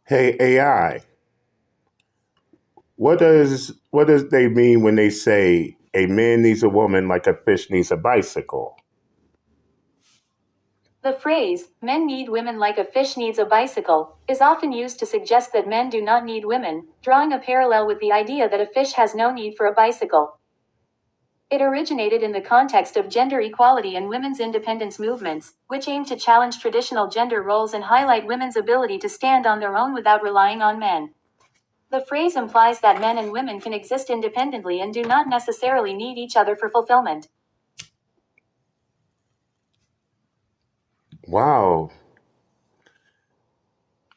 Hey AI, what does they mean when they say a man needs a woman like a fish needs a bicycle? The phrase, men need women like a fish needs a bicycle, is often used to suggest that men do not need women, drawing a parallel with the idea that a fish has no need for a bicycle. It originated in the context of gender equality and women's independence movements, which aim to challenge traditional gender roles and highlight women's ability to stand on their own without relying on men. The phrase implies that men and women can exist independently and do not necessarily need each other for fulfillment. Wow.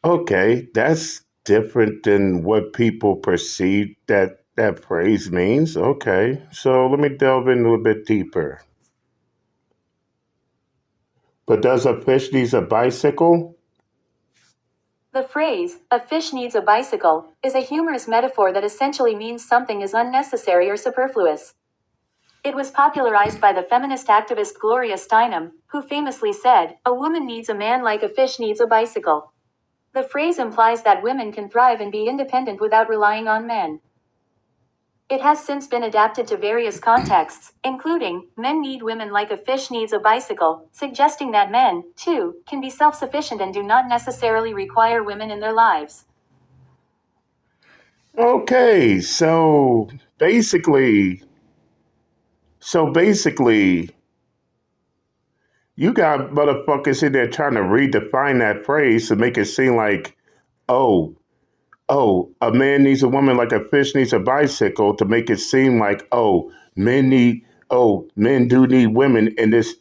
Okay, that's different than what people perceive that phrase means. Okay, so let me delve in a little bit deeper. But does a fish needs a bicycle? The phrase, a fish needs a bicycle, is a humorous metaphor that essentially means something is unnecessary or superfluous. It was popularized by the feminist activist Gloria Steinem, who famously said, "A woman needs a man like a fish needs a bicycle." The phrase implies that women can thrive and be independent without relying on men. It has since been adapted to various contexts, including, men need women like a fish needs a bicycle, suggesting that men, too, can be self-sufficient and do not necessarily require women in their lives. Okay, so basically, you got motherfuckers in there trying to redefine that phrase to make it seem like, oh, a man needs a woman like a fish needs a bicycle to make it seem like, men do need women in this,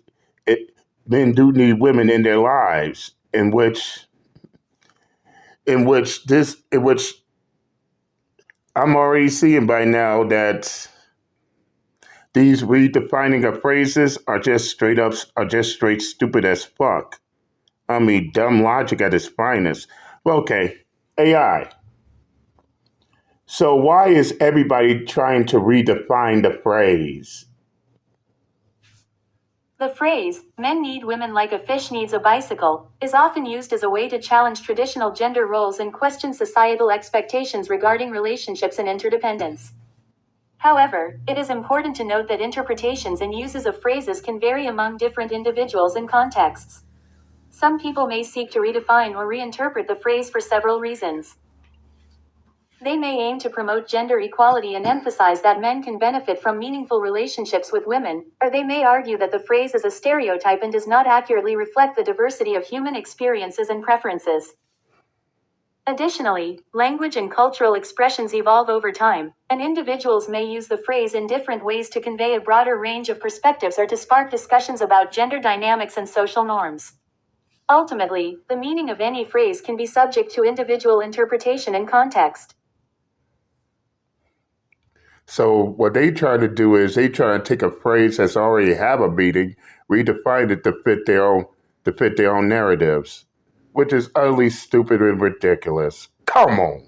it, men do need women in their lives, in which I'm already seeing by now that these redefining of phrases are just straight stupid as fuck. I mean, dumb logic at its finest. Well, okay, AI. So why is everybody trying to redefine the phrase? The phrase, men need women like a fish needs a bicycle, is often used as a way to challenge traditional gender roles and question societal expectations regarding relationships and interdependence. However, it is important to note that interpretations and uses of phrases can vary among different individuals and contexts. Some people may seek to redefine or reinterpret the phrase for several reasons. They may aim to promote gender equality and emphasize that men can benefit from meaningful relationships with women, or they may argue that the phrase is a stereotype and does not accurately reflect the diversity of human experiences and preferences. Additionally, language and cultural expressions evolve over time, and individuals may use the phrase in different ways to convey a broader range of perspectives or to spark discussions about gender dynamics and social norms. Ultimately, the meaning of any phrase can be subject to individual interpretation and context. So what they try to do is they try to take a phrase that's already have a meaning, redefine it to fit their own narratives, which is utterly stupid and ridiculous. Come on.